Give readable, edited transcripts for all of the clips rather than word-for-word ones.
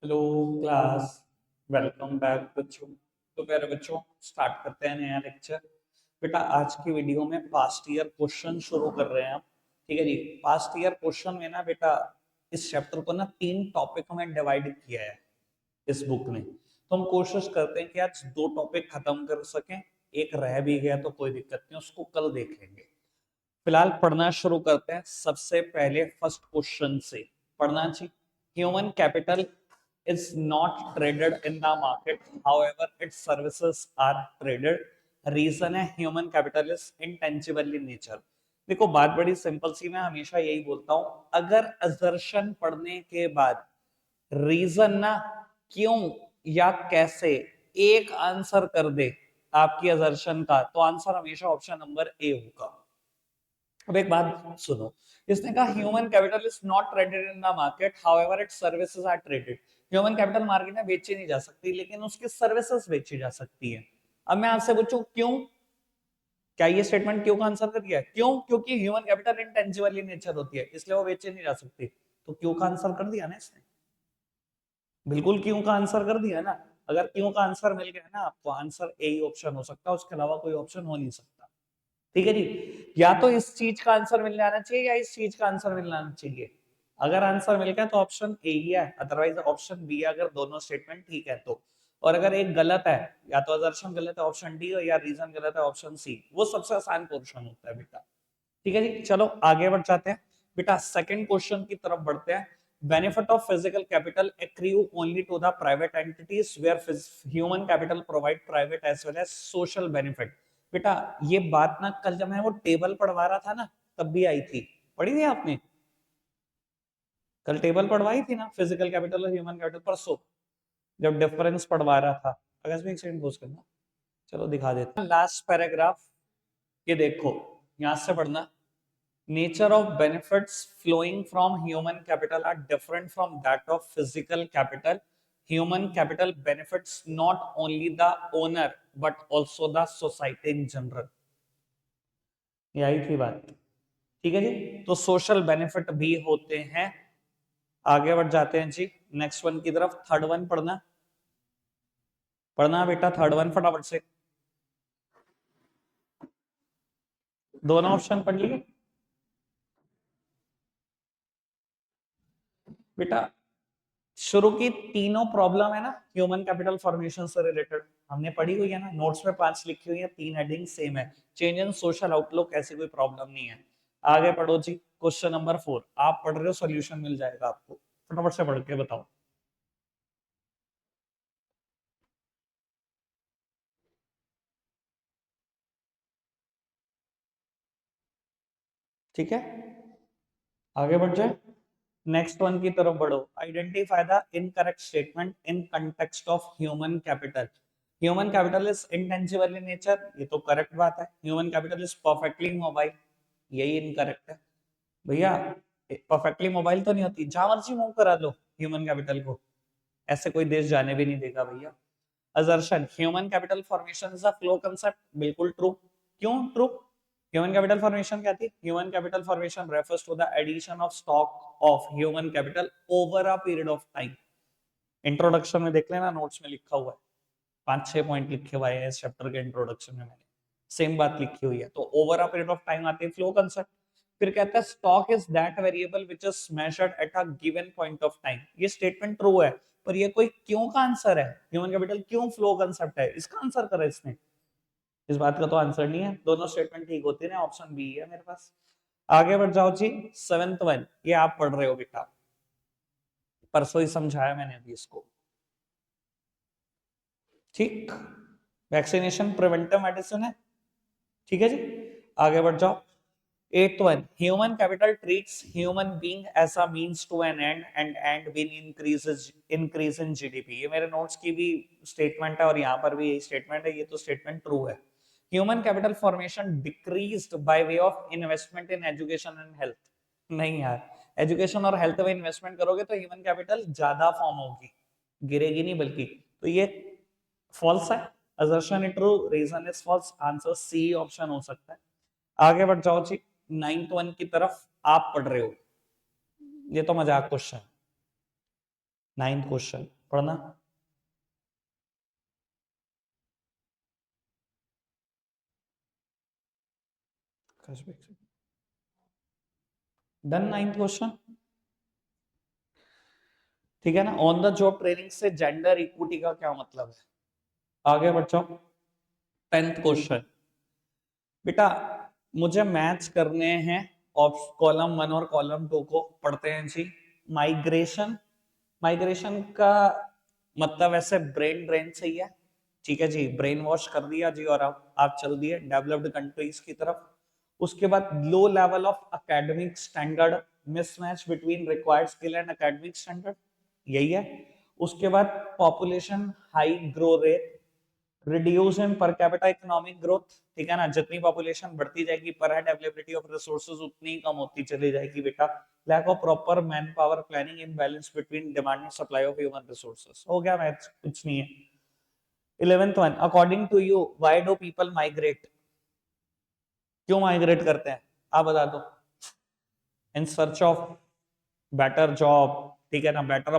Hello class, welcome back बच्चों। तो प्यारे बच्चों, स्टार्ट करते हैं नया लेक्चर। बेटा आज की वीडियो में पास्ट ईयर क्वेश्चन शुरू कर रहे हैं हम। ठीक है जी। पास्ट ईयर क्वेश्चन में ना बेटा इस चैप्टर को ना 3 टॉपिक में डिवाइड किया है इस बुक में। तो हम कोशिश करते हैं कि आज 2 टॉपिक खत्म कर सकें। एक रह भी गया तो कोई दिक्कत नहीं, उसको कल देखेंगे। फिलहाल पढ़ना शुरू करते हैं। सबसे पहले फर्स्ट क्वेश्चन से पढ़ना चाहिए। Human capital is not traded in the market, however its services are traded. Reason है human capital is intangible in nature. देखो बात बड़ी सिंपल सी, मैं हमेशा यही बोलता हूं, अगर असर्शन पढ़ने के बाद रीजन ना क्यों या कैसे एक आंसर कर दे आपकी असर्शन का, तो आंसर हमेशा ऑप्शन नंबर ए होगा। अब एक बात सुनो, इसने कहा human capital is not traded in the market, however its services are traded. Human capital market में बेची नहीं जा सकती, लेकिन उसकी सर्विसेज बेची जा सकती है। अब मैं आपसे पूछूं क्यों? क्या ये स्टेटमेंट क्यों का आंसर कर दिया? क्यों? क्योंकि human capital intangible in nature होती है, इसलिए वो बेची नहीं जा सकती। तो क्यों का आंसर कर दिया ना इसने, बिल्कुल क्यों का आंसर कर दिया ना। अगर क्यों का आंसर मिल गया ना आपको, आंसर ए ही ऑप्शन हो सकता है, उसके अलावा कोई ऑप्शन हो नहीं सकता। ठीक है जी। या तो इस चीज का आंसर मिल जाना चाहिए या इस चीज का आंसर मिल जाना चाहिए। अगर आंसर मिल गया तो ऑप्शन ए ही है, अदरवाइज ऑप्शन बी है, अगर दोनों स्टेटमेंट ठीक है तो। और अगर एक गलत है, या तो असर्शन गलत है ऑप्शन डी, या रीजन गलत है ऑप्शन सी, वो सबसे आसान पोर्शन होता है बेटा। ठीक है जी, चलो आगे बढ़ जाते हैं। बेटा सेकंड क्वेश्चन की तरफ बढ़ते हैं। Benefit of physical capital accrue only to the private entities where human capital provide private as well as social benefit. बेटा ये बात ना कल जब मैं वो टेबल पढ़वा रहा था ना, तब भी आई थी। पढ़ी थी आपने? कल टेबल पढ़वाई थी ना फिजिकल कैपिटल और ह्यूमन कैपिटल, परसों जब डिफरेंस पढ़वा रहा था। अगर इसमें एक सेकंड पोज करना, चलो दिखा देता हूं लास्ट पैराग्राफ। ये देखो, यहां से पढ़ना। Nature of benefits flowing from human capital are different from that of physical capital. Human capital benefits not only the owner but also the society in general. ये आई थी बात। ठीक है जी। तो सोशल बेनिफिट भी होते हैं। आगे बढ़ जाते हैं जी नेक्स्ट वन की तरफ। थर्ड वन पढ़ना, पढ़ना बेटा थर्ड वन फटाफट से। दोनों ऑप्शन पढ़ लिए बेटा। शुरू की तीनों प्रॉब्लम है ना ह्यूमन कैपिटल फॉर्मेशन से रिलेटेड, हमने पढ़ी हुई है ना, नोट्स में 5 लिखी हुई है, 3 हेडिंग सेम है। चेंज इन सोशल आउटलुक ऐसी कोई प्रॉब्लम नहीं है। आगे पढ़ो जी, क्वेश्चन नंबर 4 आप पढ़ रहे हो, सॉल्यूशन मिल जाएगा आपको, फटाफट से पढ़ के बताओ। ठीक है, आगे बढ़ जाए। नेक्स्ट वन की तरफ बढ़ो। Identify the incorrect statement in context of human capital. Human capital is intangible in nature, ये तो करेक्ट बात है। Human capital is perfectly mobile, यही इनकरेक्ट है भैया। परफेक्टली मोबाइल तो नहीं होती, जहां मर्जी मूव करा लो ह्यूमन कैपिटल को, ऐसे कोई देश जाने भी नहीं देगा भैया। Assertion human capital formation is a flow concept, बिल्कुल ट्रू। क्यों ट्रू? ह्यूमन कैपिटल फॉर्मेशन क्या थी? Human capital formation refers to the addition of stock of human capital over a period of time. Introduction में देख लेना, notes में लिखा हुआ है, 5-6 पॉइंट लिखे हुए हैं इस चैप्टर के इंट्रोडक्शन में, मैंने सेम बात लिखी हुई है। तो over a period of time आती है फ्लो कांसेप्ट। फिर कहता है stock is that variable which is measured at a given point of time. ये स्टेटमेंट ट्रू है, पर ये कोई क्यों का आंसर है? ह्यूमन कैपिटल क्यों फ्लो कांसेप्ट है, इसका आंसर करा इसने। इस बात का तो आंसर नहीं है, दोनों स्टेटमेंट ठीक होती है, ऑप्शन बी है मेरे पास। आगे बढ़ जाओ जी, 7th वन, ये आप पढ़ रहे हो बेटा, परसों ही समझाया मैंने अभी इसको। ठीक, वैक्सीनेशन प्रिवेंटिव मेडिसिन है। ठीक है जी, आगे बढ़ जाओ। 8th one, human capital treats human being as a means to an end end end being increase in GDP. ये मेरे नोट्स की भी स्टेटमेंट है और यहाँ पर भी यही स्टेटमेंट है, ये तो स्टेटमेंट ट्रू है। Human capital formation decreased by way of investment in education and health. नहीं यार, एजुकेशन और हेल्थ में इन्वेस्टमेंट करोगे तो ह्यूमन कैपिटल ज्यादा फॉर्म होगी, गिरेगी नहीं बल्कि। तो ये फॉल्स है, assertion is true, reason is false, answer C option हो सकता है। आगे बढ़ जाओ जी 9th वन की तरफ, आप पढ़ रहे हो, ये तो मजाक क्वेश्चन। 9th क्वेश्चन, पढ़ना। Done, 9th question. ठीक है ना। ऑन द जॉब ट्रेनिंग से जेंडर इक्विटी का क्या मतलब है? आगे बढ़ो। 10th question. बेटा मुझे मैच करने हैं कॉलम 1 और कॉलम 2 को, पढ़ते हैं जी। माइग्रेशन, माइग्रेशन का मतलब ऐसे ब्रेन ड्रेन से ही है। ठीक है जी, ब्रेन वॉश कर दिया जी और आप चल दिए डेवलप्ड कंट्रीज की तरफ। उसके बाद low level of academic standard, mismatch between required skill and academic standard, यही है। उसके बाद population high grow rate, reduce in per capita economic growth. ठीक है ना, जितनी पॉपुलेशन बढ़ती जाएगी पर हेड अवेलेबिलिटी ऑफ रिसोर्सेज उतनी ही कम होती चली जाएगी बेटा। Lack of proper man power planning, imbalance between demand and supply of human resources. हो गया मैथ्स, कुछ नहीं है। 11th one, according to you why do people migrate? क्यों माइग्रेट करते हैं आप बता दो। In search of better job, ठीक है ना, बेटर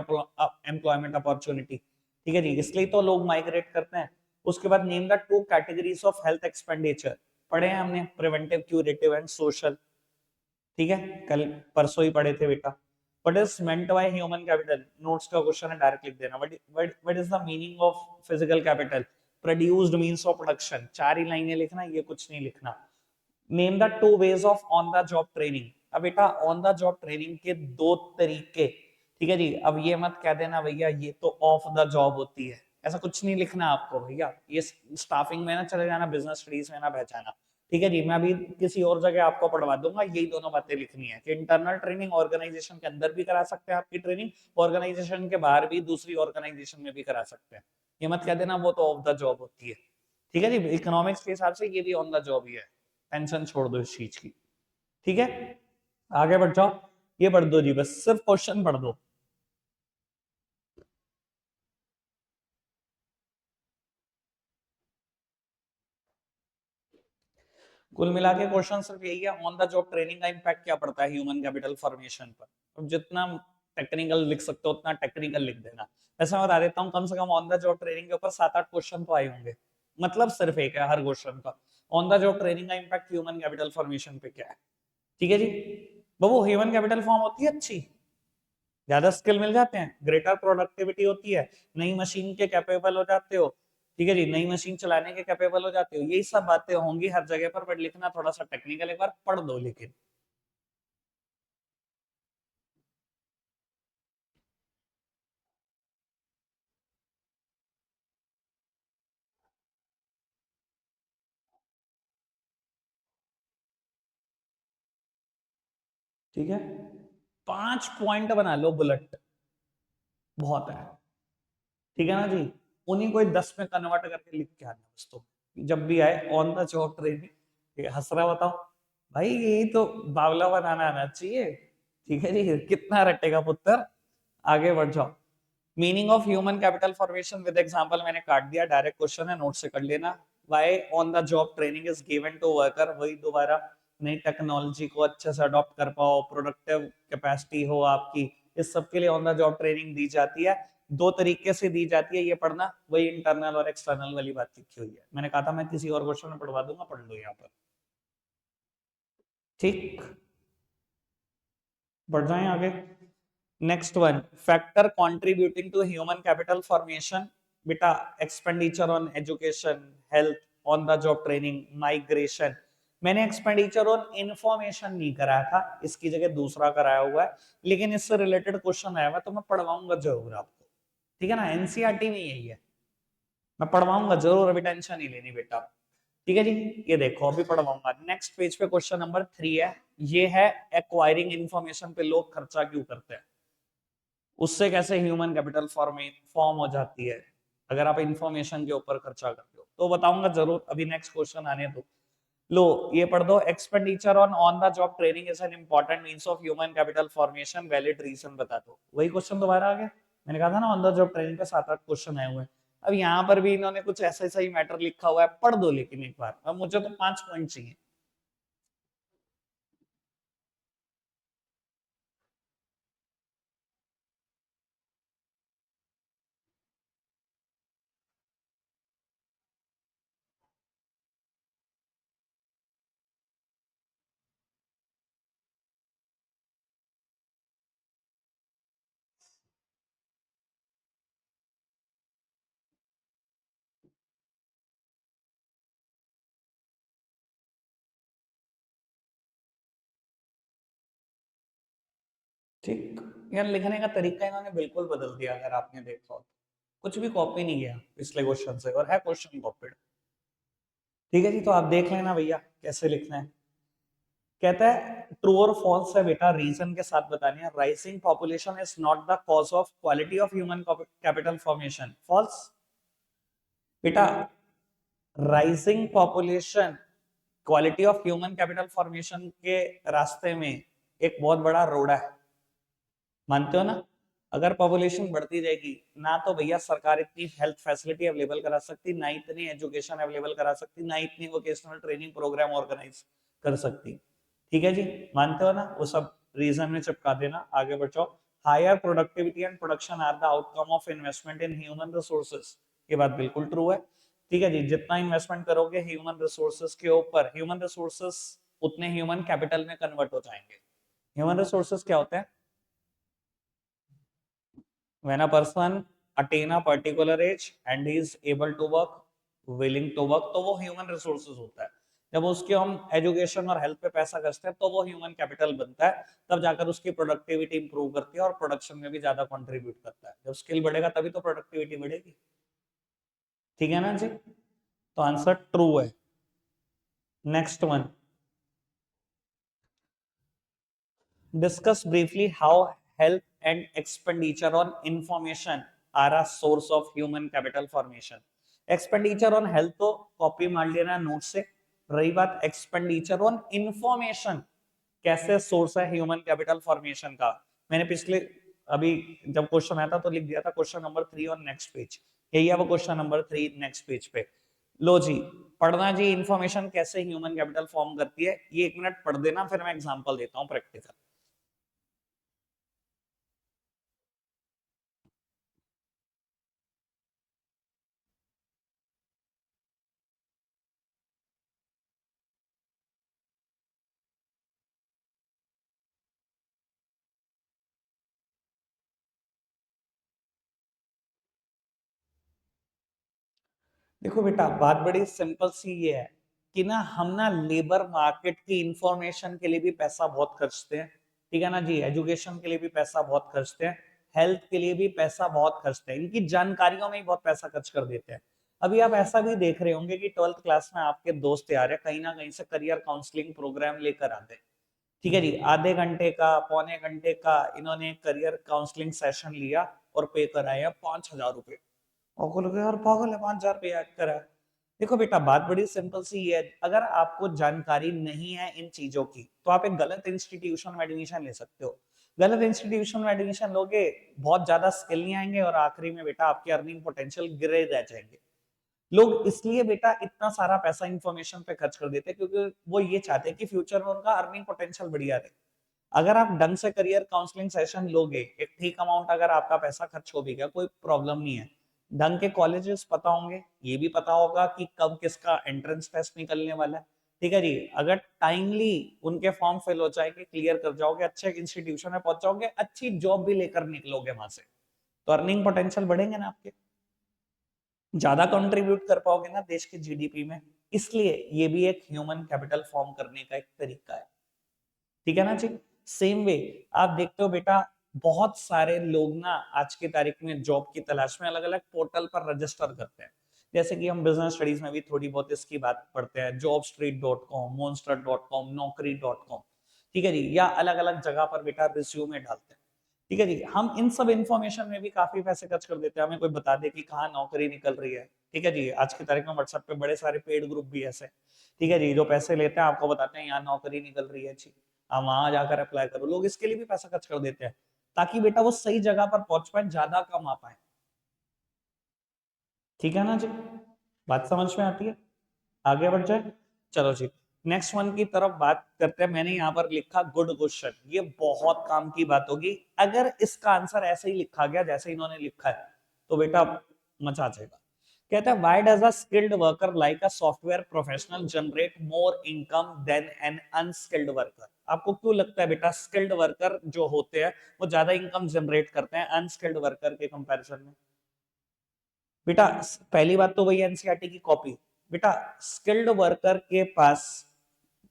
एम्प्लॉयमेंट अपॉर्चुनिटी। ठीक है जी, इसलिए तो लोग माइग्रेट करते हैं। उसके बाद name the 2 categories of health expenditure, पढ़े हैं हमने, प्रिवेंटिव, क्यूरेटिव एंड सोशल। ठीक है, कल परसों ही पढ़े थे बेटा। What is meant by human capital? Notes का क्वेश्चन है, डायरेक्ट लिख देना। What is the meaning of physical capital? Produced means of production. 4 ही लाइनें लिखना, ये कुछ नहीं लिखना। Name the 2 ways of on the job training. अब बेटा ऑन द जॉब ट्रेनिंग के 2 तरीके। ठीक है जी, अब ये मत कह देना भैया ये तो ऑफ द जॉब होती है, ऐसा कुछ नहीं लिखना आपको भैया। ये स्टाफिंग में ना चले जाना, बिजनेस स्टडीज में ना पहचाना। ठीक है जी, मैं अभी किसी और जगह आपको पढ़वा दूंगा, यही दोनों बातें लिखनी है कि इंटरनल ट्रेनिंग ऑर्गेनाइजेशन के अंदर भी करा सकते हैं आपकी ट्रेनिंग, ऑर्गेनाइजेशन के बाहर भी दूसरी ऑर्गेनाइजेशन में भी करा सकते हैं। ये मत कह देना वो तो ऑफ द जॉब होती है। ठीक है जी, इकोनॉमिक्स के हिसाब से ये भी ऑन द जॉब ही है, टेंशन छोड़ दो इस चीज की। ठीक है, आगे बढ़ जाओ। ये पढ़ दो जी, बस सिर्फ क्वेश्चन पढ़ दो। कुल मिला के क्वेश्चन सिर्फ यही है, ऑन द जॉब ट्रेनिंग का इंपैक्ट क्या पड़ता है ह्यूमन कैपिटल फॉर्मेशन पर। अब जितना टेक्निकल लिख सकते हो उतना टेक्निकल लिख देना। ऐसा बता देता हूँ, कम से come on the job training के ऊपर 7-8 क्वेश्चन तो आए होंगे, मतलब सिर्फ एक है हर क्वेश्चन का। ऑन द जॉब ट्रेनिंग का इंपैक्ट ह्यूमन कैपिटल फॉर्मेशन पे क्या है? ठीक है जी, बाबू ह्यूमन कैपिटल फॉर्म होती है अच्छी, ज्यादा स्किल मिल जाते हैं, ग्रेटर प्रोडक्टिविटी होती है, नई मशीन के कैपेबल हो जाते हो। ठीक है जी, नई मशीन चलाने के कैपेबल हो जाते हो, यही सब बातें होंगी हर जगह पर, बट लिखना थोड़ा सा टेक्निकल, एक बार पढ़ दो लेकिन। ठीक है, 5 पॉइंट बना लो बुलेट, बहुत है। ठीक है ना जी, उन्हीं को 10 में कन्वर्ट करके लिख के आना बस। तो जब भी आए ऑन द जॉब ट्रेनिंग, हंस रहा बताओ भाई, यही तो बावला बनाना आना चाहिए। ठीक है जी, कितना रटेगा पुत्र। आगे बढ़ जाओ। Meaning of human capital formation with example मैंने काट दिया, डायरेक्ट क्वेश्चन है, नोट से कर लेना। Why on the job training is given to worker, वही दोबारा, नई टेक्नोलॉजी को अच्छे से अडॉप्ट कर पाओ, प्रोडक्टिव कैपेसिटी हो आपकी, इस सब के लिए ऑन द जॉब ट्रेनिंग दी जाती है। 2 तरीके से दी जाती है, ये पढ़ना, वही इंटरनल और एक्सटर्नल वाली बात लिखी हुई है। मैंने कहा था मैं किसी और क्वेश्चन में पढ़वा दूंगा, पढ़ लो यहाँ पर। ठीक, बढ़ जाएं आगे। Next one, factor contributing to human capital formation. बेटा expenditure on education, health, on the job training, migration. मैंने एक्सपेंडिचर ऑन इंफॉर्मेशन नहीं कराया था, इसकी जगह दूसरा कराया हुआ है, लेकिन इससे रिलेटेड क्वेश्चन आया हुआ तो मैं पढ़वाऊंगा जरूर आपको। ठीक है ना, एनसीईआरटी में यही है, मैं पढ़वाऊंगा जरूर, अभी टेंशन नहीं लेनी बेटा। ठीक है जी, ये देखो अभी पढ़वाऊंगा। नेक्स्ट पेज पे क्वेश्चन नंबर 3 है, ये है एक्वायरिंग इंफॉर्मेशन पे लोग खर्चा क्यों करते हैं, उससे कैसे ह्यूमन कैपिटल फॉर्म हो जाती है अगर आप इंफॉर्मेशन के ऊपर खर्चा करते हो, तो बताऊंगा जरूर। अभी नेक्स्ट क्वेश्चन आने दो। लो ये पढ़ दो, expenditure on the job training is an important means of human capital formation, valid reason बता दो। वही क्वेश्चन दोबारा आ गया, मैंने कहा था ना ऑन द जॉब ट्रेनिंग पे 7-8 क्वेश्चन आए हुए हैं। अब यहाँ पर भी इन्होंने कुछ ऐसा ऐसा ही मैटर लिखा हुआ है, पढ़ दो लेकिन एक बार, अब मुझे तो 5 पॉइंट चाहिए। ठीक। यार लिखने का तरीका इन्होंने बिल्कुल बदल दिया, अगर आपने देखा हो तो। कुछ भी कॉपी नहीं किया पिछले क्वेश्चन से, और है क्वेश्चन कॉपीड। ठीक है जी, तो आप देख लेना भैया कैसे लिखना है। कहता है ट्रू और फॉल्स है बेटा, रीजन के साथ बतानी है। Rising population is not the cause of quality of human capital formation. False बेटा। Rising population quality of human capital formation के रास्ते में एक बहुत बड़ा रोड़ा है, मानते हो ना। अगर पॉपुलेशन बढ़ती जाएगी ना, तो भैया सरकार इतनी हेल्थ फैसिलिटी अवेलेबल करा सकती, ना इतनी एजुकेशन अवेलेबल करा सकती, ना इतनी वोकेशनल ट्रेनिंग प्रोग्राम ऑर्गेनाइज कर सकती। ठीक है जी, मानते हो ना। वो सब रीजन में चिपका देना, आगे बढ़ो। Higher productivity and production are the outcome of investment in human resources. ये बात बिल्कुल ट्रू है। ठीक है जी, जितना इन्वेस्टमेंट करोगे ह्यूमन रिसोर्सेज के ऊपर, ह्यूमन रिसोर्सेज उतने ह्यूमन कैपिटल में कन्वर्ट हो जाएंगे। ह्यूमन रिसोर्सेज क्या होते हैं? when a person attain a particular age and he is able to work, willing to work, तो वो ह्यूमन रिसोर्सेज होता है। जब उसके हम एजुकेशन और हेल्थ पे पैसा खर्चते हैं तो वो ह्यूमन कैपिटल बनता है, तब जाकर उसकी प्रोडक्टिविटी इंप्रूव करती है और प्रोडक्शन में भी ज्यादा कंट्रीब्यूट करता है। जब स्किल बढ़ेगा तभी तो प्रोडक्टिविटी बढ़ेगी। ठीक है ना जी, तो आंसर ट्रू है। Next one, discuss briefly how health and expenditure on information are a source of human capital formation. Expenditure on health तो कॉपी मार लेना नोट से। रही बात एक्सपेंडिचर ऑन इंफॉर्मेशन, कैसे सोर्स है ह्यूमन कैपिटल फॉर्मेशन का, मैंने पिछले अभी जब क्वेश्चन आया था तो लिख दिया था question number 3 on next page. यही है वो क्वेश्चन नंबर 3 नेक्स्ट पेज पे। लो जी, पढ़ना जी, इंफॉर्मेशन कैसे ह्यूमन कैपिटल फॉर्म करती है, ये 1 मिनट पढ़ देना, फिर मैं एग्जांपल देता हूं प्रैक्टिकल। देखो बेटा, बात बड़ी सिंपल सी ये है कि ना हम ना लेबर मार्केट की इंफॉर्मेशन के लिए भी पैसा बहुत खर्चते हैं। ठीक है ना जी, एजुकेशन के लिए भी पैसा बहुत खर्चते हैं, हेल्थ के लिए भी पैसा बहुत खर्चते हैं, इनकी जानकारियों में ही बहुत पैसा खर्च कर देते हैं। अभी आप ऐसा भी देख रहे होंगे कि 12th क्लास में आपके दोस्त यार है कहीं ना कहीं से करियर काउंसलिंग प्रोग्राम लेकर आते हैं। ठीक है जी, आधे घंटे का पौने घंटे का इन्होंने करियर काउंसलिंग सेशन लिया और पे कराए 5,000 रुपए। और को लगे यार पागल है, 5,000 रुपया करा है। देखो बेटा, बात बड़ी सिंपल सी है, अगर आपको जानकारी नहीं है इन चीजों की तो आप एक गलत इंस्टीट्यूशन में एडमिशन ले सकते हो। गलत इंस्टीट्यूशन में एडमिशन लोगे, बहुत ज्यादा स्किल नहीं आएंगे और आखिरी में बेटा आपके अर्निंग पोटेंशियल गिरे रह जाएंगे। लोग इसलिए बेटा इतना सारा पैसा इंफॉर्मेशन पे खर्च कर देते हैं क्योंकि वो ये चाहते हैं कि फ्यूचर में उनका अर्निंग पोटेंशियल बढ़िया रहे। अगर आप ढंग से करियर काउंसलिंग सेशन लोगे, एक ठीक अमाउंट अगर आपका पैसा खर्च हो भी गया कोई प्रॉब्लम नहीं है। ढंग के कॉलेजेस पता होंगे, ये भी पता होगा कि कब किसका एंट्रेंस टेस्ट निकलने वाला है। ठीक है जी, अगर टाइमली उनके फॉर्म फिल हो जाएंगे, क्लियर कर जाओगे, अच्छे इंस्टीट्यूशन में पहुंच जाओगे, अच्छी जॉब भी लेकर निकलोगे वहां से, तो अर्निंग पोटेंशियल बढ़ेंगे ना आपके, ज्यादा कंट्रीब्यूट कर पाओगे ना देश के जीडीपी में। इसलिए ये भी एक ह्यूमन कैपिटल फॉर्म करने का एक तरीका है। ठीक है ना जी। सेम वे आप देखते हो बेटा, बहुत सारे लोग ना आज की तारीख में जॉब की तलाश में अलग अलग पोर्टल पर रजिस्टर करते हैं। जैसे कि हम बिजनेस स्टडीज में भी थोड़ी बहुत इसकी बात पढ़ते हैं, jobstreet.com, monster.com, naukri.com। ठीक है जी, या अलग अलग जगह पर बेटा रिज्यूमे डालते हैं। ठीक है जी, हम इन सब इंफॉर्मेशन में भी काफी पैसे खर्च कर देते हैं, हमें कोई बता दे कि कहाँ नौकरी निकल रही है। ठीक है जी, आज की तारीख में व्हाट्सएप पे बड़े सारे पेड ग्रुप भी ऐसे। ठीक है जी, जो पैसे लेते हैं आपको बताते हैं यहाँ नौकरी निकल रही है जी, आप वहां जाकर अप्लाई करो। लोग इसके लिए भी पैसा खर्च कर देते हैं ताकि बेटा वो सही जगह पर पहुंच पाए, ज्यादा कमा पाए। ठीक है ना जी, बात समझ में आती है? आगे बढ़ जाए, चलो जी। नेक्स्ट वन की तरफ बात करते हैं। मैंने यहाँ पर लिखा गुड क्वेश्चन, ये बहुत काम की बात होगी। अगर इसका आंसर ऐसे ही लिखा गया जैसे इन्होंने लिखा है तो बेटा मचा जाएगा। कहता है why does a skilled worker like a software professional generate more income than an unskilled worker. आपको क्यों लगता है बेटा स्किल्ड वर्कर जो होते हैं वो ज्यादा इनकम जनरेट करते हैं अनस्किल्ड वर्कर के कंपैरिजन में? बेटा पहली बात तो वही एनसीईआरटी की कॉपी। बेटा स्किल्ड वर्कर के पास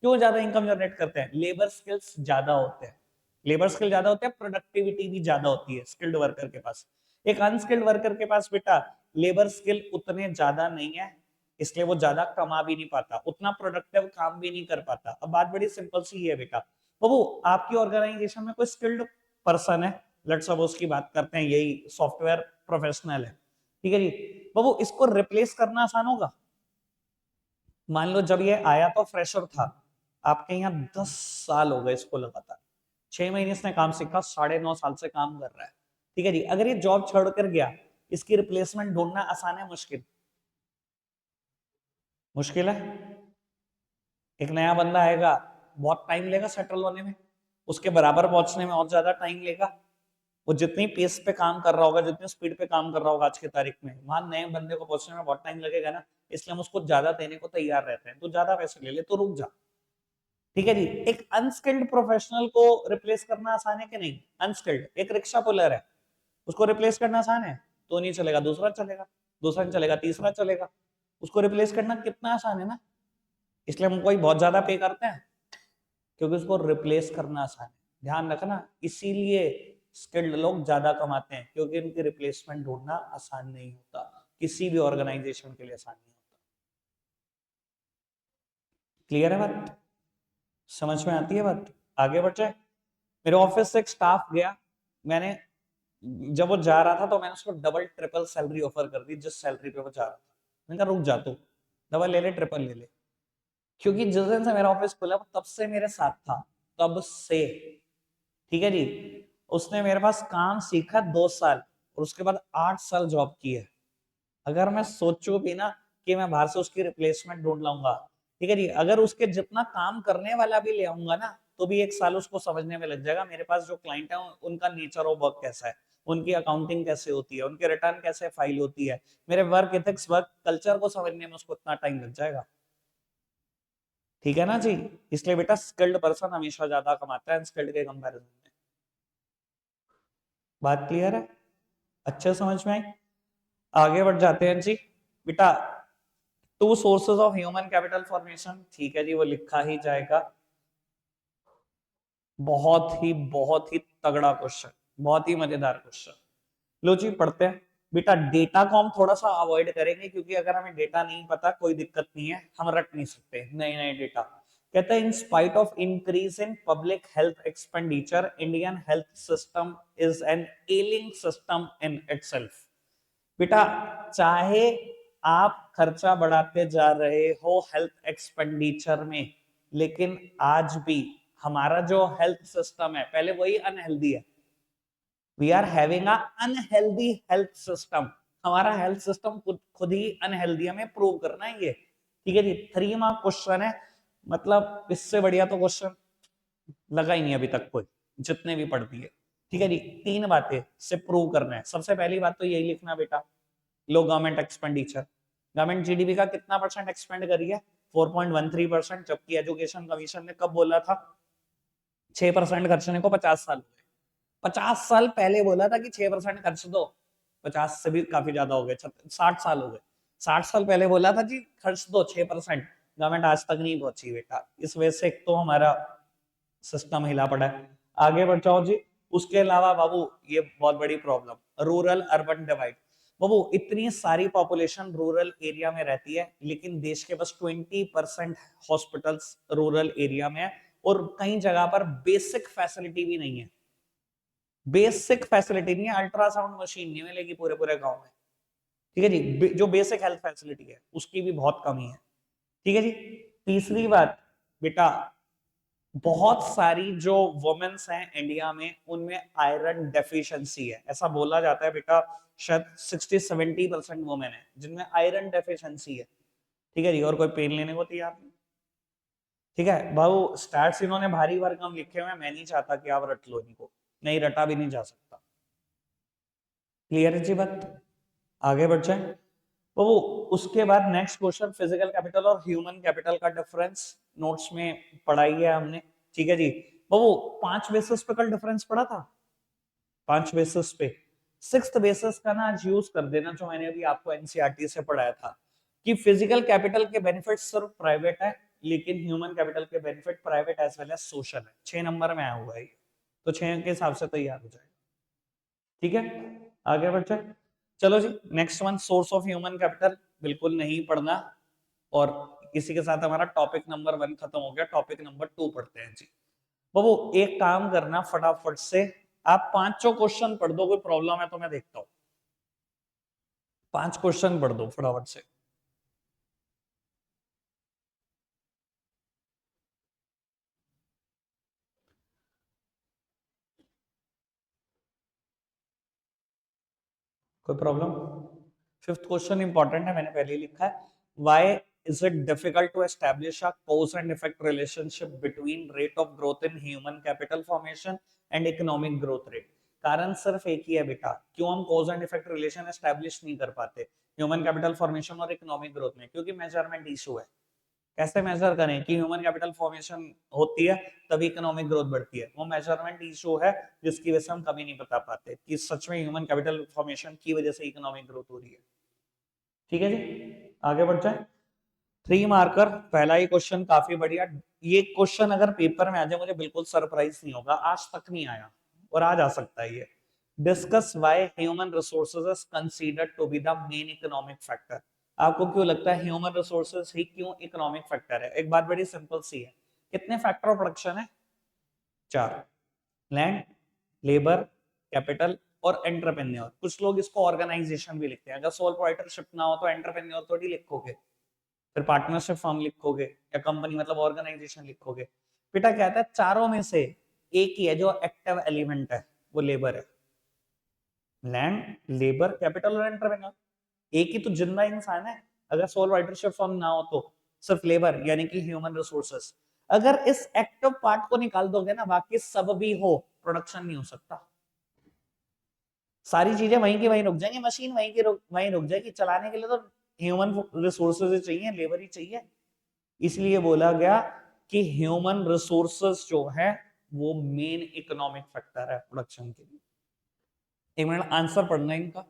क्यों ज्यादा इनकम जनरेट करते हैं? लेबर स्किल्स ज्यादा होते हैं। लेबर स्किल ज्यादा होते हैं, प्रोडक्टिविटी भी ज्यादा होती है स्किल्ड वर्कर के पास। एक अनस्किल्ड वर्कर के पास बेटा लेबर स्किल उतने ज्यादा नहीं है, इसलिए वो ज्यादा कमा भी नहीं पाता, उतना प्रोडक्टिव काम भी नहीं कर पाता। अब बात बड़ी सिंपल सी है बेटा, वो आपकी ऑर्गेनाइजेशन में कोई स्किल्ड पर्सन है, लेट्स सपोज की बात करते हैं यही सॉफ्टवेयर प्रोफेशनल है, ठीक है जी, वो इसको रिप्लेस करना आसान होगा? मान लो जब ये आया तो फ्रेशर था, आपके यहाँ 10 साल हो गए इसको लगातार, 6 महीने इसने काम सीखा, 9.5 साल से काम कर रहा है, ठीक है जी, अगर ये जॉब छोड़ कर गया, इसकी रिप्लेसमेंट ढूंढना आसान है मुश्किल? मुश्किल है। एक नया बंदा आएगा, बहुत टाइम लेगा सेटल होने में, उसके बराबर पहुंचने में और ज्यादा टाइम लेगा। वो जितनी पेस पे काम कर रहा होगा, जितनी स्पीड पे काम कर रहा होगा आज की तारीख में, वहां नए बंदे को पहुंचने में बहुत टाइम लगेगा ना, इसलिए हम उसको ज्यादा देने को तैयार रहते हैं, तो ज्यादा पैसे ले ले तो रुक जा, ठीक है जी। एक अनस्किल्ड प्रोफेशनल को रिप्लेस करना आसान है कि नहीं? अनस्किल्ड एक रिक्शा पुलर है, उसको रिप्लेस करना आसान है? तो नहीं चलेगा, दूसरा चलेगा, दूसरा नहीं चलेगा, तीसरा चलेगा, उसको रिप्लेस करना कितना आसान है ना, इसलिए हम कोई बहुत ज्यादा पे करते हैं क्योंकि उसको रिप्लेस करना आसान है। ध्यान रखना, इसीलिए स्किल्ड लोग ज्यादा कमाते हैं, क्योंकि उनकी रिप्लेसमेंट ढूंढना आसान नहीं होता, किसी भी ऑर्गेनाइजेशन के लिए आसान नहीं होता। क्लियर है बात? समझ में आती है बात? आगे बढ़ जाए। मेरे ऑफिस से एक स्टाफ गया, मैंने जब वो जा रहा था तो मैंने उसको डबल ट्रिपल सैलरी ऑफर कर दी जिस सैलरी पे वो जा रहा था। मैंने कहा रुक जा, तू डबल ले ले, ट्रिपल ले ले, क्योंकि जिस दिन से मेरा ऑफिस खुला तब से मेरे साथ था, तब से, ठीक है जी। उसने मेरे पास काम सीखा 2 साल और उसके बाद 8 साल जॉब की है। अगर मैं सोचूं भी ना कि मैं बाहर से उसकी रिप्लेसमेंट ढूंढ लाऊंगा, ठीक है जी, अगर उसके जितना काम करने वाला भी ले आऊंगा ना, तो भी 1 साल उसको समझने में लग जाएगा मेरे पास जो क्लाइंट है उनका नेचर ऑफ वर्क कैसा है, उनकी अकाउंटिंग कैसे होती है, उनके रिटर्न कैसे फाइल होती है, मेरे वर्क एथिक्स वर्क कल्चर को समझने में उसको इतना टाइम लग जाएगा, ठीक है ना जी। इसलिए बेटा स्किल्ड पर्सन हमेशा ज्यादा कमाता है अनस्किल्ड के कंपैरिजन में। बात क्लियर है? अच्छे समझ में आई? आगे बढ़ जाते हैं जी बेटा। Two sources of human capital formation, ठीक है जी, वो लिखा ही जाएगा। बहुत ही तगड़ा क्वेश्चन, बहुत ही मजेदार क्वेश्चन। लो जी पढ़ते हैं बेटा। डेटा को हम थोड़ा सा अवॉइड करेंगे क्योंकि अगर हमें डेटा नहीं पता कोई दिक्कत नहीं है, हम रट नहीं सकते नए नए डेटा। कहता है in spite of increase in public health expenditure, Indian health system is an ailing system in itself. बेटा चाहे आप खर्चा बढ़ाते जा रहे हो हेल्थ एक्सपेंडिचर में, लेकिन आज भी हमारा जो हेल्थ सिस्टम है पहले वही अनहेल्दी है। We are having a unhealthy health system, हमारा हेल्थ सिस्टम खुद ही अनहेल्दी, हमें प्रूव करना है ये, ठीक है जी। 3 मार्क क्वेश्चन है, मतलब इससे बढ़िया तो क्वेश्चन लगा ही नहीं अभी तक कोई, जितने भी पढ़ दिए, ठीक है जी। 3 बातें से प्रूव करना है। सबसे पहली बात तो यही लिखना बेटा, लो गवर्नमेंट एक्सपेंडिचर, गवर्नमेंट जीडीपी का कितना परसेंट एक्सपेंड करी है? 4.13%, जबकि एजुकेशन कमीशन ने कब बोला था 6% खर्चने को? 50 साल, 50 साल पहले बोला था कि 6% खर्च दो, 50 से भी काफी ज्यादा हो गए, 60 साल हो गए, 60 साल पहले बोला था जी खर्च दो 6%, गवर्नमेंट आज तक नहीं पहुंची बेटा। इस वजह से एक तो हमारा सिस्टम हिला पड़ा है। आगे बढ़ जाओ जी। उसके अलावा बाबू ये बहुत बड़ी प्रॉब्लम, रूरल अर्बन डिवाइड। बाबू इतनी सारी पॉपुलेशन रूरल एरिया में रहती है, लेकिन देश के बस 20% हॉस्पिटल्स रूरल एरिया में है, और कई जगह पर बेसिक फैसिलिटी भी नहीं है, बेसिक फैसिलिटी नहीं है, अल्ट्रासाउंड मशीन नहीं मिलेगी पूरे पूरे गांव में, ठीक है जी। जो बेसिक हेल्थ फैसिलिटी है उसकी भी बहुत कमी है, ठीक है जी। तीसरी बात बेटा, बहुत सारी जो वुमेन्स हैं इंडिया में उनमें आयरन डेफिशिएंसी है, ऐसा बोला जाता है बेटा, शायद 60-70% वुमेन है जिनमें आयरन डेफिशिएंसी है, ठीक है जी, और कोई पेन लेने को तैयार नहीं, ठीक है बाबू। स्टैट्स इन्होंने भारी भरकम लिखे हुए हैं, मैं नहीं चाहता कि आप रट लो इनको, नहीं रटा भी नहीं जा सकता। क्लियर है जी बात? आगे बढ़ जाए। तो उसके बाद नेक्स्ट क्वेश्चन, फिजिकल कैपिटल और ह्यूमन कैपिटल का डिफरेंस नोट्स में पढ़ाई है हमने, ठीक है जी। वो 5 बेसिस पे कल डिफरेंस पढ़ा था, 5 बेसिस पे। 6th बेसिस का ना आज यूज कर देना, जो मैंने अभी आपको एनसीईआरटी से पढ़ाया था कि फिजिकल कैपिटल के बेनिफिट सिर्फ प्राइवेट है, लेकिन ह्यूमन कैपिटल के benefit private as well as social है। 6 नंबर में आया हुआ है, तो 6 के हिसाब से तैयार हो जाएगा। ठीक है, आगे बढ़ते। चलो जी, next one, source of human capital बिल्कुल नहीं पढ़ना। और इसी के साथ हमारा टॉपिक नंबर 1 खत्म हो गया। टॉपिक नंबर 2 पढ़ते हैं जी। बाबू एक काम करना फटाफट से, आप 5 क्वेश्चन पढ़ दो, कोई प्रॉब्लम है तो मैं देखता हूं। 5 क्वेश्चन पढ़ दो फटाफट से। कोई प्रॉब्लम? फिफ्थ क्वेश्चन इंपॉर्टेंट है, मैंने पहले ही लिखा है। Why is it difficult to establish a cause and effect relationship between rate of growth in human capital formation and economic growth rate? कारण सिर्फ एक ही है बेटा, क्यों हम cause and effect relation establish नहीं कर पाते ह्यूमन कैपिटल फॉर्मेशन और इकोनॉमिक ग्रोथ में? क्योंकि मेजरमेंट इशू है। कैसे मेजर करें कि ह्यूमन कैपिटल फॉर्मेशन होती है तभी इकोनॉमिक ग्रोथ बढ़ती है? वो मेजरमेंट इशू है, जिसकी वजह से हम कभी नहीं बता पाते कि सच में ह्यूमन कैपिटल फॉर्मेशन की वजह से इकोनॉमिक ग्रोथ हो रही है। ठीक है जी, आगे बढ़ जाए। 3 मार्कर, पहला ही क्वेश्चन काफी बढ़िया। ये क्वेश्चन अगर पेपर में आ जाए मुझे बिल्कुल सरप्राइज नहीं होगा, आज तक नहीं आया और आज आ सकता है ये। Discuss why human resources is considered to be the main economic factor. आपको क्यों लगता है ह्यूमन रिसोर्सेज ही क्यों इकोनॉमिक फैक्टर है? एक बात बड़ी सिंपल सी है, कितने फैक्टर ऑफ प्रोडक्शन है? 4। लैंड, लेबर, कैपिटल और एंटरप्रेन्योर। कुछ लोग इसको ऑर्गेनाइजेशन भी लिखते हैं। अगर सोल प्रोप्राइटरशिप ना हो तो एंटरप्रेन्योर थोड़ी लिखोगे, फिर पार्टनरशिप फॉर्म लिखोगे या कंपनी मतलब ऑर्गेनाइजेशन लिखोगे। बेटा कहता है चारों में से एक ही है जो एक्टिव एलिमेंट है, वो लेबर है। लैंड, लेबर, कैपिटल और एंटरप्रेन्योर, एक ही तो जिंदा इंसान है। अगर सोल राइटरशिप फॉर्म ना हो तो सिर्फ लेबर यानी कि ह्यूमन रिसोर्सेस। अगर इस एक्टिव पार्ट को निकाल दोगे ना, बाकी सब भी हो, प्रोडक्शन नहीं हो सकता। सारी चीजें वहीं की वहीं रुक जाएंगी, मशीन वहीं की वहीं रुक जाएगी। चलाने के लिए तो ह्यूमन रिसोर्सेज चाहिए, लेबर ही चाहिए। इसलिए बोला गया कि ह्यूमन रिसोर्सेस जो है वो मेन इकोनॉमिक फैक्टर है प्रोडक्शन के लिए। एक मिनट, आंसर पढ़ना है इनका।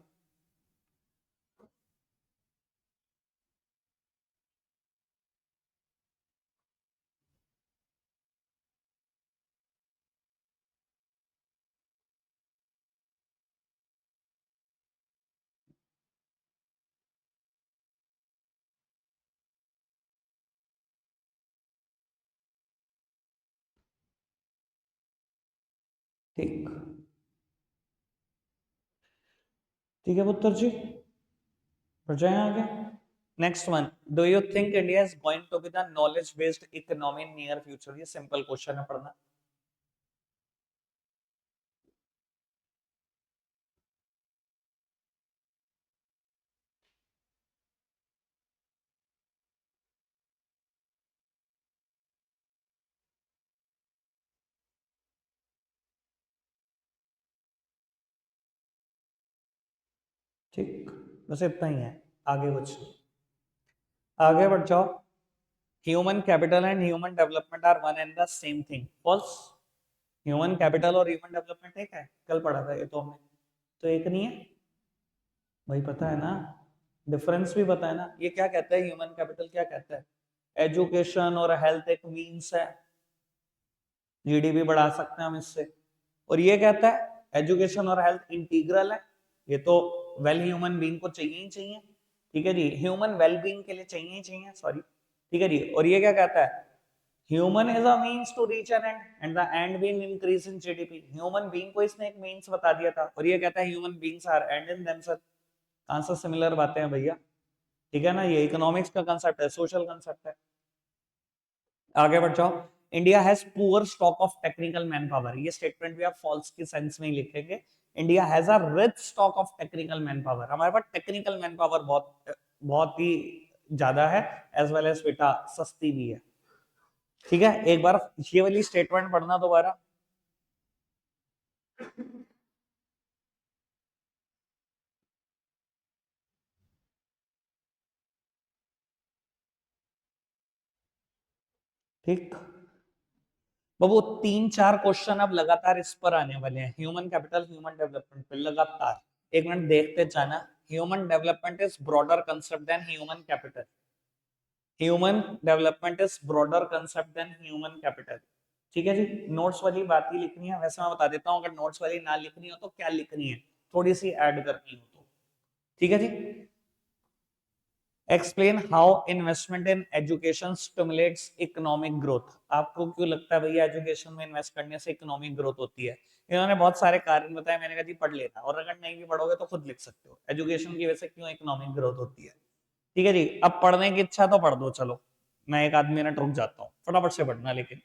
ठीक, ठीक है पुत्र जी, बढ़ जाए आगे। Next one, do you think India is going to be the knowledge based economy in near future? ये सिंपल क्वेश्चन है, पढ़ना। ठीक, बस इतना ही है, आगे कुछ? आगे बढ़ जाओ। Human capital and human development are one and the same thing. False. Human capital और ह्यूमन डेवलपमेंट एक है, कल पढ़ा था ये तो हमने। तो एक नहीं है भाई, पता है ना, डिफरेंस भी पता है ना। ये क्या कहता है, ह्यूमन कैपिटल क्या कहता है? एजुकेशन और हेल्थ एक मीन्स है, जीडीपी बढ़ा सकते हैं हम इससे। और ये कहता है एजुकेशन और हेल्थ इंटीग्रल है, ये तो वेल ह्यूमन बीइंग को चाहिए ही चाहिए। ठीक है जी, ह्यूमन वेल बीइंग के लिए चाहिए ही चाहिए, सॉरी। ठीक है जी, और ये क्या कहता है? Human is a means to reach an end end the end being increase in GDP. Human being को इसने एक मींस बता दिया था, और ये कहता है human beings are end in themselves. कहां से सिमिलर बातें हैं भैया? ठीक है ना, ये इकोनॉमिक्स का कंसेप्ट है, सोशल कंसेप्ट है। आगे बढ़ जाओ। India has poor stock of technical man power. ये स्टेटमेंट भी आप फॉल्स के सेंस में ही लिखेंगे। India has a rich stock of technical man power. हमारे पास टेक्निकल मैन पावर बहुत बहुत ही ज्यादा है, एज वेल एज बेटा सस्ती भी है। ठीक है, एक बार ये वाली स्टेटमेंट पढ़ना दोबारा। ठीक बाबू, 3-4 क्वेश्चन अब लगातार इस पर आने वाले हैं, ह्यूमन कैपिटल ह्यूमन डेवलपमेंट पे लगातार। एक मिनट देखते जाना। Human development is broader concept than human capital. Human development is broader concept than human capital. ठीक है जी, नोट्स वाली बात ही लिखनी है। वैसे मैं बता देता हूँ, अगर नोट्स वाली ना लिखनी हो तो क्या लिखनी है, थोड़ी सी ऐड करनी हो तो। ठीक है जी, explain how investment in education stimulates economic growth. आपको क्यों लगता है भैया एजुकेशन में इन्वेस्ट करने से इकोनॉमिक ग्रोथ होती है? इन्होंने बहुत सारे कारण बताए, मैंने कहा जी पढ़ लेना, और अगर नहीं भी पढ़ोगे तो खुद लिख सकते हो एजुकेशन की वजह से क्यों इकोनॉमिक ग्रोथ होती है। ठीक है जी, अब पढ़ने की इच्छा तो पढ़ दो, चलो मैं एक आध मिनट रुक जाता हूँ, फटाफट से पढ़ना लेकिन।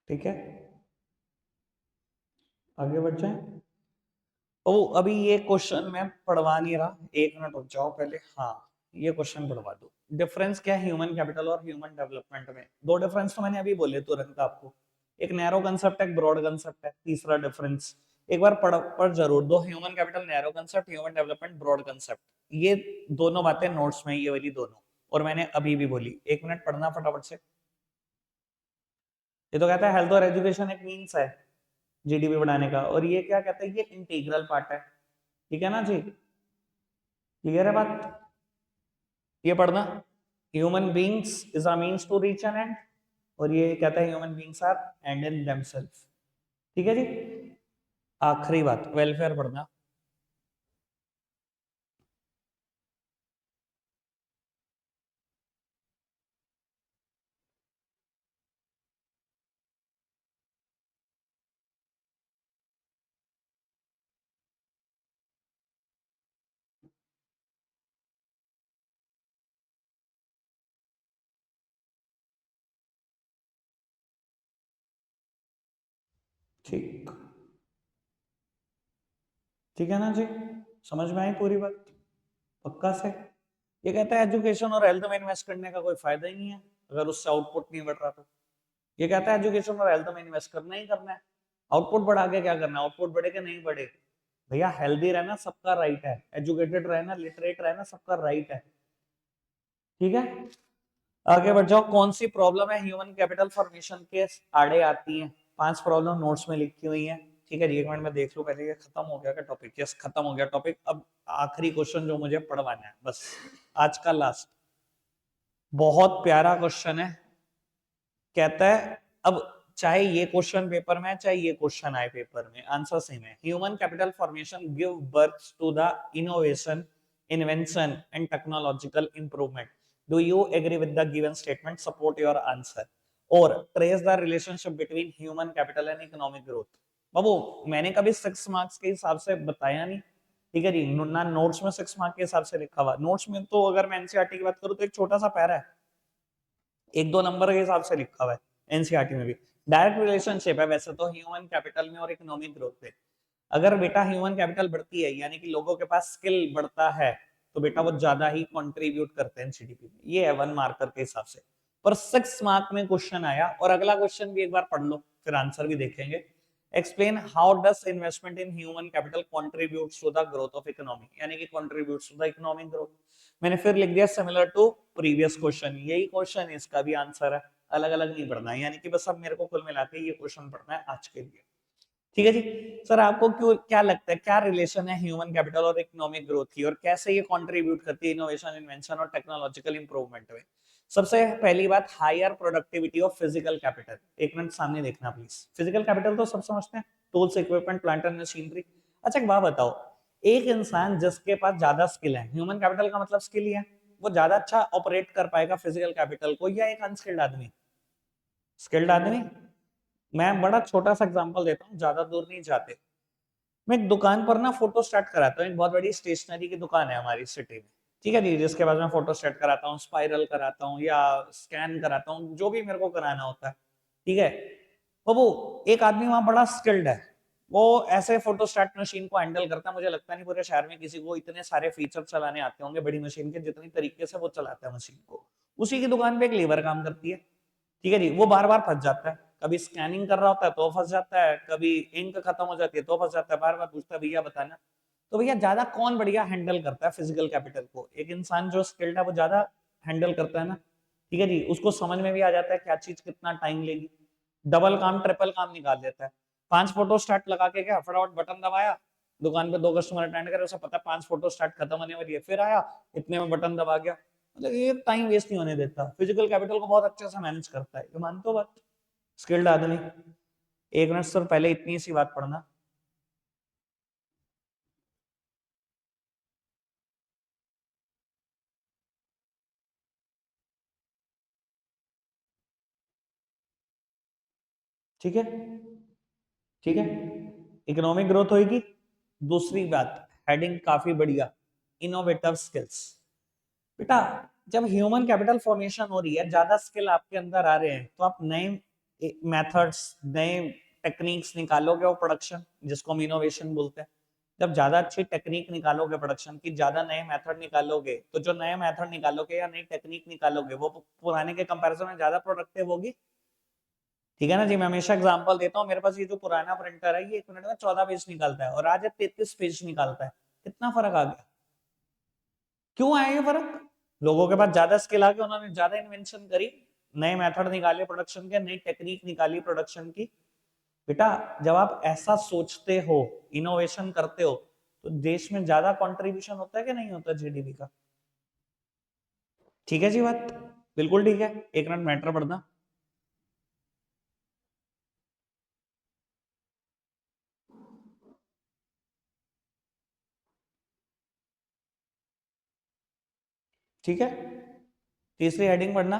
ठीक है, आगे बढ़ जाए। ओ अभी ये क्वेश्चन मैं पढ़वा नहीं रहा, एक मिनट रुक जाओ पहले। हाँ, ये क्वेश्चन पढ़वा दो। डिफरेंस क्या है ह्यूमन कैपिटल और ह्यूमन डेवलपमेंट में? दो डिफरेंस तो मैंने अभी बोले तुरंत आपको, एक नैरो कंसेप्ट है, एक ब्रॉड कंसेप्ट है। तीसरा डिफरेंस एक बार पढ़ जरूर दो, human capital narrow concept, human development broad concept. ये दोनों बातें नोट्स में, ये वाली दोनों, और मैंने अभी भी बोली। एक मिनट पढ़ना फटाफट से। ये तो कहता है हेल्थ और एजुकेशन एक मीन्स है जीडीपी बढ़ाने का, और ये क्या कहता है, ये इंटीग्रल पार्ट है। ठीक है ना जी, क्लियर है बात? ये पढ़ना, human beings is a means to reach an end, और ये कहता है human beings are end in themselves. ठीक है जी, आखिरी बात वेलफेयर पढ़ना। ठीक, ठीक है ना जी, समझ में आई पूरी बात? पक्का से? ये कहता है एजुकेशन और हेल्थ में इन्वेस्ट करने का कोई फायदा ही नहीं है अगर उससे आउटपुट नहीं बढ़ रहा तो। ये कहता है एजुकेशन और हेल्थ में इन्वेस्ट करना ही करना है, आउटपुट बढ़ा के क्या करना है, आउटपुट बढ़े कि नहीं बढ़े। भैया हेल्दी रहना सबका राइट है, एजुकेटेड रहना, लिटरेट रहना सबका राइट है। ठीक है, आगे बढ़ जाओ। कौन सी प्रॉब्लम है ह्यूमन कैपिटल फॉर्मेशन के आड़े आती है? पांच प्रॉब्लम नोट्स में लिखी हुई है। ठीक है जी, एक मिनट में देख लो पहले ये खत्म हो गया क्या टॉपिक। यस, खत्म हो गया टॉपिक। अब आखिरी क्वेश्चन जो मुझे पढ़वाना है, बस आज का लास्ट। बहुत प्यारा क्वेश्चन है, कहता है, अब चाहे ये क्वेश्चन पेपर में, चाहे ये क्वेश्चन आए पेपर में, आंसर सेम है। Human capital formation give birth to the innovation, invention and technological improvement. Do you agree with the given statement? Support your answer और trace the relationship between human capital and economic growth. बाबू मैंने कभी 6 marks के हिसाब से बताया नहीं, ठीक है जी, ना नोट्स में 6 मार्क के हिसाब से लिखा हुआ। नोट्स में तो अगर मैं एनसीईआरटी की बात करूं तो एक छोटा सा पैरा है, एक दो नंबर के हिसाब से लिखा हुआ है। एनसीईआरटी में भी डायरेक्ट रिलेशनशिप है वैसे तो ह्यूमन कैपिटल में और इकोनॉमिक ग्रोथ पे। अगर बेटा ह्यूमन कैपिटल बढ़ती है यानी कि लोगों के पास स्किल बढ़ता है, तो बेटा वो ज्यादा ही कंट्रीब्यूट करते हैं जीडीपी में। ये है 1 मार्कर के हिसाब से। पर 6 मार्क में क्वेश्चन आया, और अगला क्वेश्चन भी एक बार पढ़ लो फिर आंसर भी देखेंगे। Explain how does investment in human capital contributes to the growth of economy, यानी कि contributes to the economic growth. मैंने फिर लिख दिया सिमिलर टू प्रीवियस क्वेश्चन, यही क्वेश्चन है, इसका भी आंसर है। अलग अलग नहीं पढ़ना है, यानी कि बस अब मेरे को कुल मिला के ये क्वेश्चन पढ़ना है आज के लिए। ठीक है जी, सर आपको क्यों, क्या लगता है क्या रिलेशन है ह्यूमन कैपिटल और इकोनॉमिक ग्रोथ की, और कैसे ये कंट्रीब्यूट करती है इनोवेशन, इन्वेंशन और टेक्नोलॉजिकल इंप्रूवमेंट में? सबसे पहली बात, higher productivity of physical capital. एक मिनट सामने देखना प्लीज। फिजिकल कैपिटल तो सब समझते हैं, tools, equipment, plant and machinery. अच्छा एक बात बताओ, एक इंसान जिसके पास ज्यादा स्किल है, ह्यूमन कैपिटल का मतलब स्किल ही है, वो ज्यादा अच्छा ऑपरेट कर पाएगा फिजिकल कैपिटल को, या एक अनस्किल्ड आदमी? स्किल्ड आदमी। मैं बड़ा छोटा सा एग्जांपल देता हूँ, ज्यादा दूर नहीं जाते। मैं एक दुकान पर ना फोटो स्टार्ट कराता हूँ, एक बहुत बड़ी स्टेशनरी की दुकान है हमारी सिटी में। ठीक है जी, जिसके बाद मैं फोटो स्टार्ट कराता हूँ, स्पाइरल कराता हूँ या स्कैन कराता हूँ, जो भी मेरे को कराना होता है। ठीक है, तो वो एक आदमी वहां बड़ा स्किल्ड है, वो ऐसे फोटोस्टैट मशीन को हैंडल करता है। मुझे लगता नहीं पूरे शहर में किसी को इतने सारे फीचर चलाने आते होंगे बड़ी मशीन के, जितनी तरीके से वो चलाता है मशीन को। उसी की दुकान पे एक लेबर काम करती है, ठीक है जी। वो बार बार फंस जाता है, कभी स्कैनिंग कर रहा होता है तो फंस जाता है, कभी इंक खत्म हो जाती है तो फंस जाता है, बार बार पूछता है भैया बताना। तो भैया ज्यादा कौन बढ़िया हैंडल करता है फिजिकल कैपिटल को? एक इंसान जो स्किल्ड है वो ज्यादा हैंडल करता है ना, ठीक है जी। उसको समझ में भी आ जाता है क्या चीज कितना टाइम लेगी, डबल काम ट्रिपल काम निकाल देता है। 5 फोटो स्टार्ट लगा के क्या फटाफट बटन दबाया, दुकान पे 2 कस्टमर अटेंड करे, उसे पता 5 फोटो स्टार्ट खत्म होने वाली है, फिर आया इतने में बटन दबा गया। मतलब एक टाइम वेस्ट नहीं होने देता, फिजिकल कैपिटल को बहुत अच्छे से मैनेज करता है, ये मानते हो बात? स्किल्ड आदमी। एक मिनट सर, पहले इतनी सी बात पढ़ना। ठीक है, ठीक है। इकोनॉमिक ग्रोथ होगी। दूसरी बात, हेडिंग काफी बढ़िया, इनोवेटिव स्किल्स। बेटा जब ह्यूमन कैपिटल फॉर्मेशन हो रही है, ज्यादा स्किल आपके अंदर आ रहे हैं, तो आप नए मेथड्स, नए टेक्निक्स निकालोगे और प्रोडक्शन, जिसको हम इनोवेशन बोलते हैं। जब ज्यादा अच्छी टेक्निक निकालोगे प्रोडक्शन की, ज्यादा नए मेथड निकालोगे, तो जो नए मेथड निकालोगे या नई टेक्निक निकालोगे वो पुराने के कंपैरिजन में ज्यादा प्रोडक्टिव होगी, ठीक है ना जी। मैं हमेशा एग्जांपल देता हूँ, मेरे पास ये जो पुराना प्रिंटर है ये 1 मिनट में 14 पेज निकालता है, और आज ये 33 पेज निकालता है। कितना फर्क आ गया? क्यों आया ये फर्क? लोगों के पास ज्यादा स्किल आ गया, उन्होंने ज्यादा इन्वेंशन करी, नए मेथड निकाले प्रोडक्शन के, नई टेक्निक निकाली प्रोडक्शन की। बेटा जब आप ऐसा सोचते हो, इनोवेशन करते हो, तो देश में ज्यादा कंट्रीब्यूशन होता है कि नहीं होता जीडीपी का? ठीक है जी बात, बिल्कुल ठीक है। 1 मिनट मैटर पढ़ना। ठीक है, तीसरी हेडिंग पढ़ना,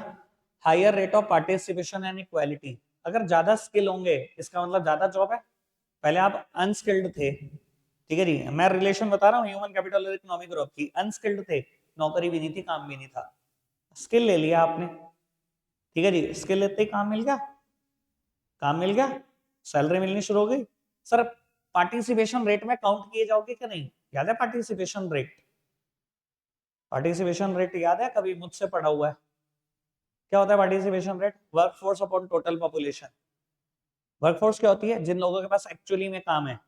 higher rate of participation and equality. अगर ज्यादा स्किल होंगे इसका मतलब ज्यादा जॉब है। पहले आप अनस्किल्ड थे, ठीक है जी, मैं रिलेशन बता रहा हूँ ह्यूमन कैपिटल और इकोनॉमिक ग्रोथ की। अनस्किल्ड थे, नौकरी भी नहीं थी, काम भी नहीं था। स्किल ले लिया आपने, ठीक है जी, स्किल लेते ही काम मिल गया, काम मिल गया, सैलरी मिलनी शुरू हो गई। सर पार्टिसिपेशन रेट में काउंट किए जाओगे कि नहीं? याद है पार्टिसिपेशन रेट? पार्टिसिपेशन रेट याद है, कभी मुझसे पढ़ा हुआ है? क्या होता है participation rate? Workforce upon total population. Workforce क्या होती है? जिन लोगों के पास एक्चुअली में काम है।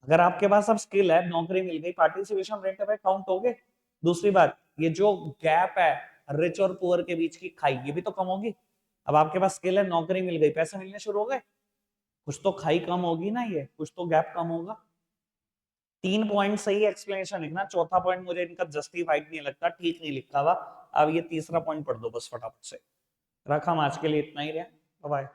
अगर आपके पास अब स्किल है, नौकरी मिल गई, पार्टिसिपेशन रेट पे काउंट हो गए। दूसरी बात, ये जो गैप है रिच और पुअर के बीच की खाई, ये भी तो कम होगी। अब आपके पास स्किल है, नौकरी मिल गई, पैसे मिलने शुरू हो गए, कुछ तो खाई कम होगी ना, ये कुछ तो गैप कम होगा। 3 पॉइंट सही एक्सप्लेनेशन लिखना, चौथा पॉइंट मुझे इनका जस्टिफाइड नहीं लगता, ठीक नहीं लिखा हुआ। अब ये तीसरा पॉइंट पढ़ दो बस फटाफट से। रखा हम आज के लिए इतना ही रहा, बाय।